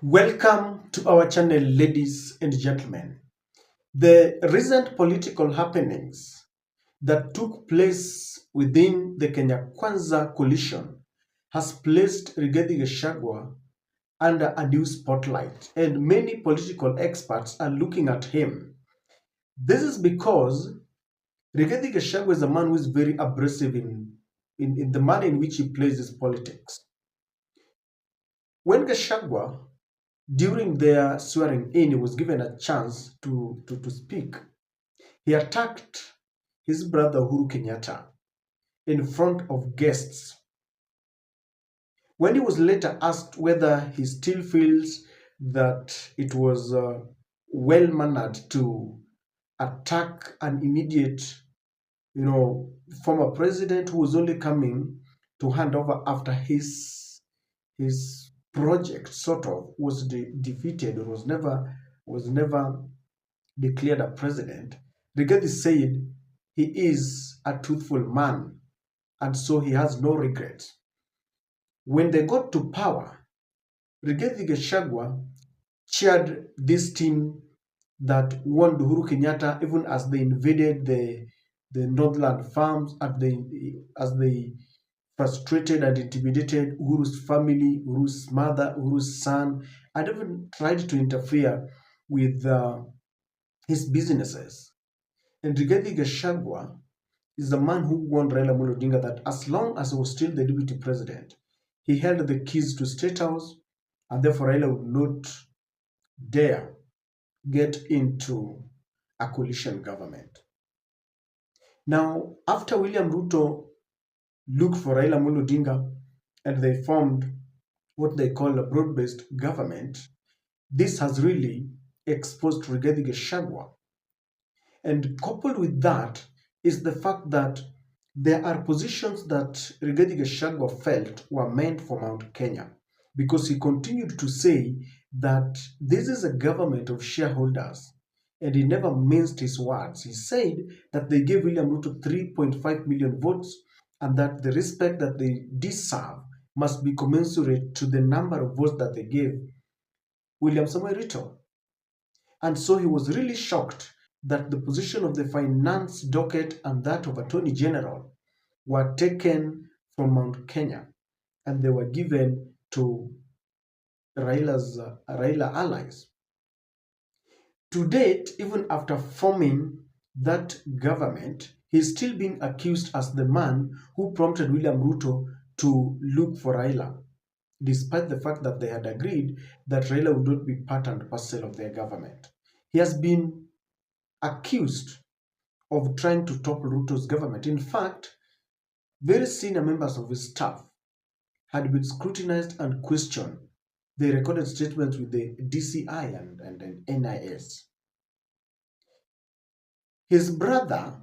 Welcome to our channel, ladies and gentlemen. The recent political happenings that took place within the Kenya Kwanza coalition has placed Rigathi Gachagua under a new spotlight, and many political experts are looking at him. This is because Rigathi Gachagua is a man who is very abrasive in the manner in which he plays his politics. When Gachagua, during their swearing in, he was given a chance to speak. He attacked his brother Uhuru Kenyatta in front of guests. When he was later asked whether he still feels that it was well-mannered to attack an immediate, former president who was only coming to hand over after his project sort of was defeated or was never declared a president, Rigathi said he is a truthful man and so he has no regrets. When they got to power, Rigathi Gachagua chaired this team that warned Uhuru Kenyatta even as they invaded the Northland farms, as they frustrated and intimidated Uhuru's family, Uhuru's mother, Uhuru's son, and even tried to interfere with his businesses. And Rigathi Gachagua is the man who warned Raila Amolo Odinga that as long as he was still the deputy president, he held the keys to State House, and therefore Raila would not dare get into a coalition government. Now, after William Ruto looked for Raila Amolo Odinga and they formed what they call a broad-based government, this has really exposed Rigathi Gachagua. And coupled with that is the fact that there are positions that Rigathi Gachagua felt were meant for Mount Kenya, because he continued to say that this is a government of shareholders, and he never minced his words. He said that they gave William Ruto 3.5 million votes and that the respect that they deserve must be commensurate to the number of votes that they gave William Samoei Ruto. And so he was really shocked that the position of the finance docket and that of Attorney General were taken from Mount Kenya and they were given to Raila allies. To date, even after forming that government, he's still being accused as the man who prompted William Ruto to look for Raila, despite the fact that they had agreed that Raila would not be part and parcel of their government. He has been accused of trying to topple Ruto's government. In fact, very senior members of his staff had been scrutinized and questioned. They recorded statements with the DCI and NIS. His brother,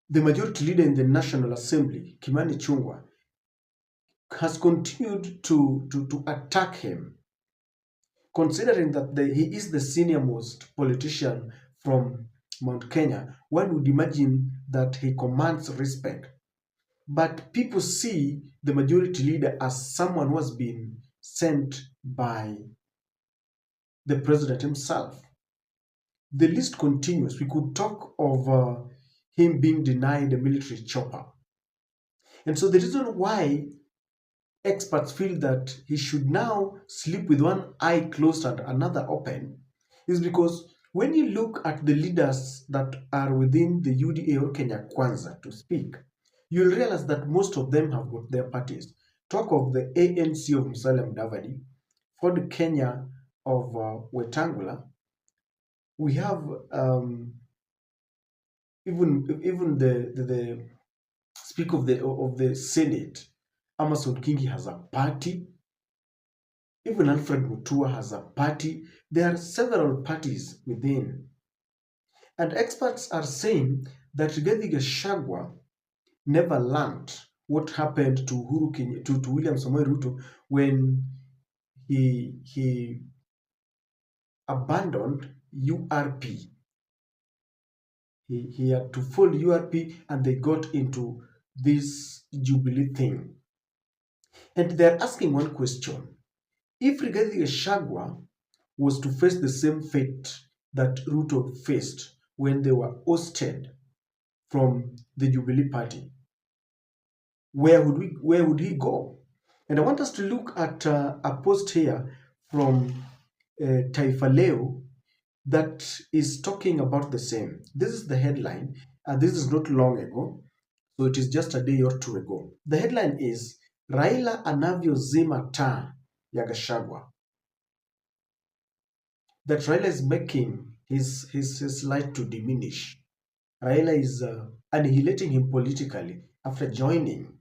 the majority leader in the National Assembly, Kimani Ichung'wah, has continued to attack him, considering that he is the senior-most politician from Mount Kenya. One would imagine that he commands respect. But people see the majority leader as someone who has been sent by the president himself. The list continues. We could talk of him being denied a military chopper. And so the reason why experts feel that he should now sleep with one eye closed and another open is because when you look at the leaders that are within the UDA or Kenya Kwanza to speak, you'll realize that most of them have got their parties. Talk of the ANC of Musalia Mudavadi, Ford Kenya of Wetangula. We have even the Speaker of the Senate, Amason Kingi, has a party. Even Alfred Mutua has a party. There are several parties within. And experts are saying that Rigathi Gachagua never learned what happened to William Samoei Ruto when he abandoned URP. He had to fold URP and they got into this Jubilee thing. And they're asking one question. If Rigathi Gachagua was to face the same fate that Ruto faced when they were ousted from the Jubilee Party, where would he go? And I want us to look at a post here from Taifa Leo that is talking about the same. This is the headline, and this is not long ago, so it is just a day or two ago. The headline is Raila anavyozima taa ya Gachagua. That Raila is making his light to diminish. Raila is annihilating him politically after joining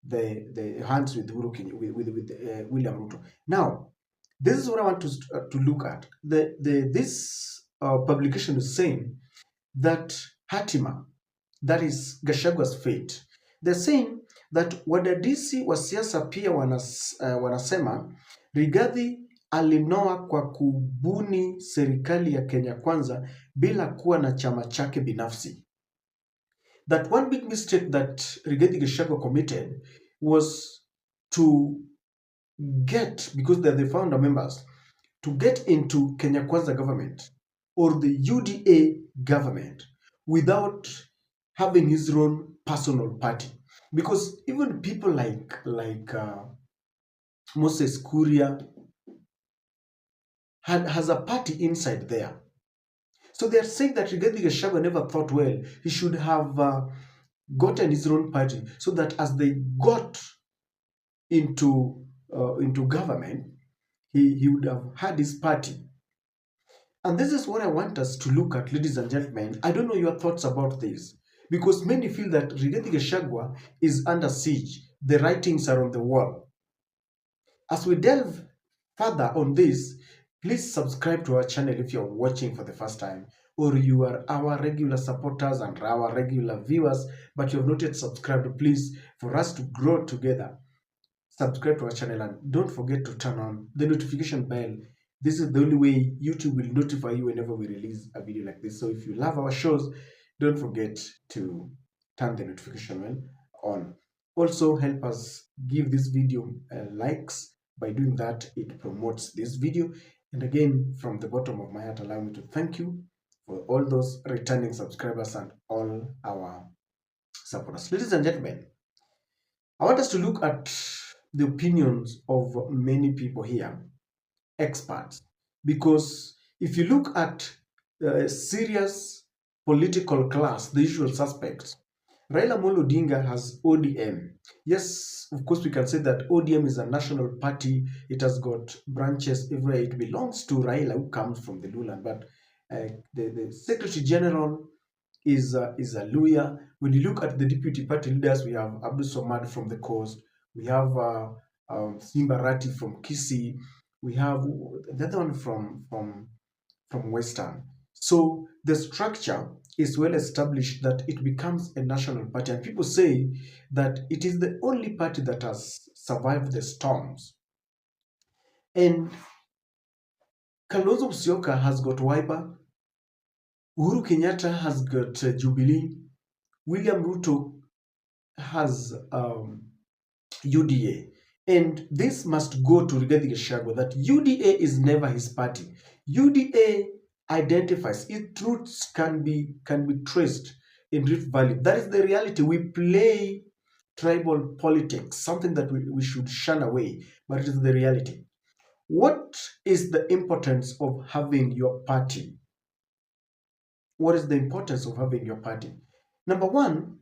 the hands with William Ruto. Now, this is what I want to look at. This publication is saying that Hatima, that is Gashagua's fate, they're saying that wadadisi wa siasa pia wanasema Rigathi alinoa kwa kubuni serikali ya Kenya Kwanza bila kuwa na chama chake binafsi. That one big mistake that Rigathi Gachagua committed was to get, because they're the founder members, to get into Kenya Kwanza government or the UDA government without having his own personal party. Because even people like Moses Kuria has a party inside there. So they are saying that Rigathi Gachagua never thought, well, he should have gotten his own party, so that as they got into government, he would have had his party. And this is what I want us to look at, ladies and gentlemen. I don't know your thoughts about this, because many feel that Rigathi Gachagua is under siege. The writings are on the wall. As we delve further on this, please subscribe to our channel if you're watching for the first time, or you are our regular supporters and our regular viewers, but you have not yet subscribed. Please, for us to grow together, subscribe to our channel and don't forget to turn on the notification bell. This is the only way YouTube will notify you whenever we release a video like this. So if you love our shows, don't forget to turn the notification bell on. Also, help us give this video likes. By doing that, it promotes this video. And again, from the bottom of my heart, allow me to thank you for all those returning subscribers and all our supporters. Ladies and gentlemen, I want us to look at the opinions of many people here, experts, because if you look at serious political class, the usual suspects, Raila Amolo Odinga has ODM. Yes, of course, we can say that ODM is a national party. It has got branches everywhere. It belongs to Raila, who comes from the Luland. But the Secretary General is a Luya. When you look at the deputy party leaders, we have Abdul Somad from the coast. We have Simba Rati from Kisii. We have the other one from Western. So the structure is well established that it becomes a national party. And people say that it is the only party that has survived the storms. And Kalonzo Musyoka has got Wiper. Uhuru Kenyatta has got Jubilee. William Ruto has UDA. And this must go to Rigathi Gachagua, that UDA is never his party. UDA identifies, its roots can be traced in Rift Valley. That is the reality. We play tribal politics, something that we should shun away, but it is the reality. What is the importance of having your party? What is the importance of having your party? Number one,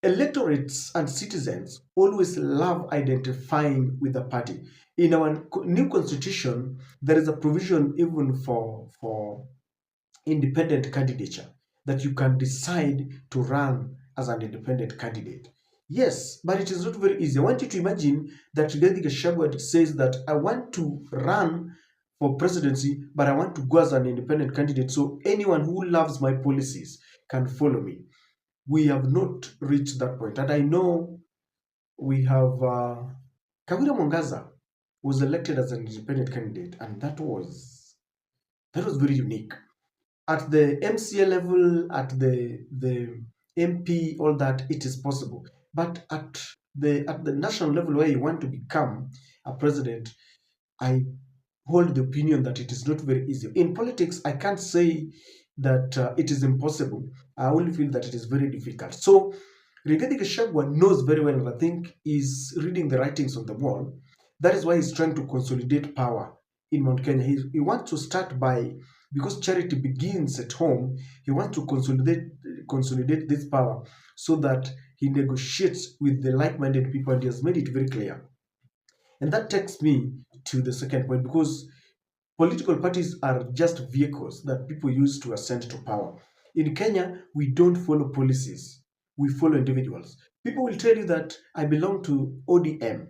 electorates and citizens always love identifying with the party. In our new constitution, there is a provision even for independent candidature, that you can decide to run as an independent candidate. Yes, but it is not very easy. I want you to imagine that Rigathi Gachagua says that I want to run for presidency, but I want to go as an independent candidate, so anyone who loves my policies can follow me. We have not reached that point. And I know we have Kawira Mwangaza was elected as an independent candidate, and that was very unique. At the MCA level, at the MP, all that, it is possible. But at the national level, where you want to become a president, I hold the opinion that it is not very easy. In politics, I can't say that it is impossible. I only feel that it is very difficult. So Rigathi Gachagua knows very well, and I think is reading the writings on the wall. That is why he's trying to consolidate power in Mount Kenya. He wants to start by, because charity begins at home, he wants to consolidate this power so that he negotiates with the like-minded people, and he has made it very clear. And that takes me to the second point, because political parties are just vehicles that people use to ascend to power. In Kenya, we don't follow policies, we follow individuals. People will tell you that I belong to ODM.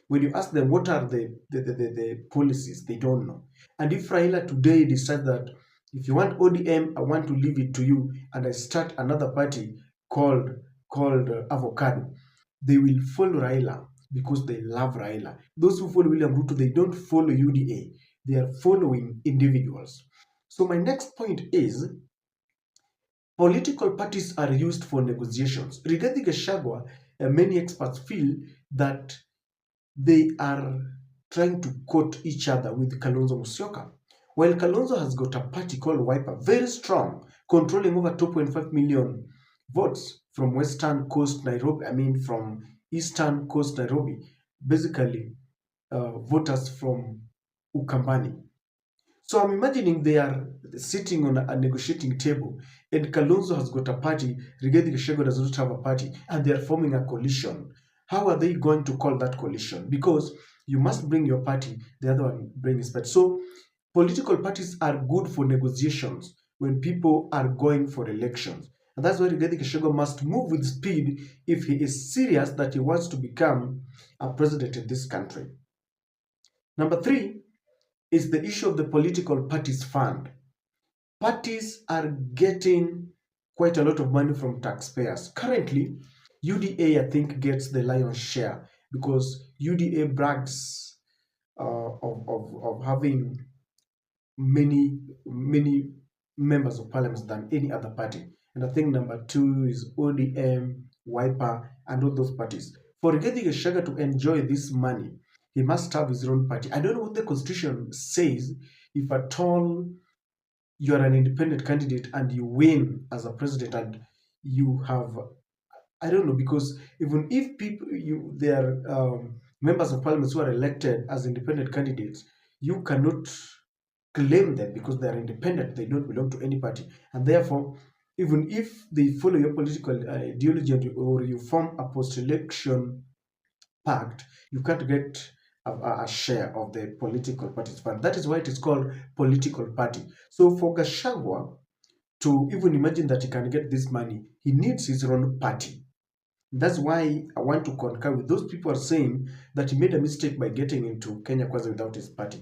When you ask them what are the policies, they don't know. And if Raila today decides that if you want ODM, I want to leave it to you, and I start another party called Avocado, they will follow Raila because they love Raila. Those who follow William Ruto, they don't follow UDA, they are following individuals. So my next point is political parties are used for negotiations. Regarding Gachagua, many experts feel that they are trying to court each other with Kalonzo Musyoka. While Kalonzo has got a party called Wiper, very strong, controlling over 2.5 million votes from Western Coast Nairobi, from Eastern Coast Nairobi, basically voters from Ukambani. So I'm imagining they are sitting on a negotiating table, and Kalonzo has got a party, Rigathi Gachagua does not have a party, and they are forming a coalition. How are they going to call that coalition? Because you must bring your party, the other one bring his party. So political parties are good for negotiations when people are going for elections. And that's why Rigathi Gachagua must move with speed if he is serious that he wants to become a president in this country. Number three is the issue of the political parties fund. Parties are getting quite a lot of money from taxpayers. Currently, UDA, I think, gets the lion's share because UDA brags of having many members of parliament than any other party. And I think number two is ODM, Wiper, and all those parties. For Rigathi Gachagua to enjoy this money, he must have his own party. I don't know what the constitution says. If at all you are an independent candidate and you win as a president, and you have, I don't know, because even if people they are members of parliament who are elected as independent candidates, you cannot claim them because they are independent, they don't belong to any party, and therefore even if they follow your political ideology, or you form a post-election pact, you can't get a share of the political party's fund. That is why it is called political party. So for Gachagua to even imagine that he can get this money, he needs his own party. That's why I want to concur with those people are saying that he made a mistake by getting into Kenya Kwanza without his party.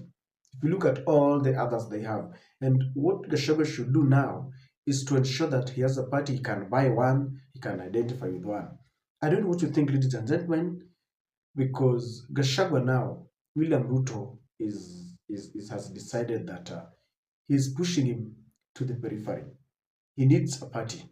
If you look at all the others they have, and what Gachagua should do now is to ensure that he has a party, he can buy one, he can identify with one. I don't know what you think, ladies and gentlemen, because Gachagua now, William Ruto has decided that he's pushing him to the periphery. He needs a party.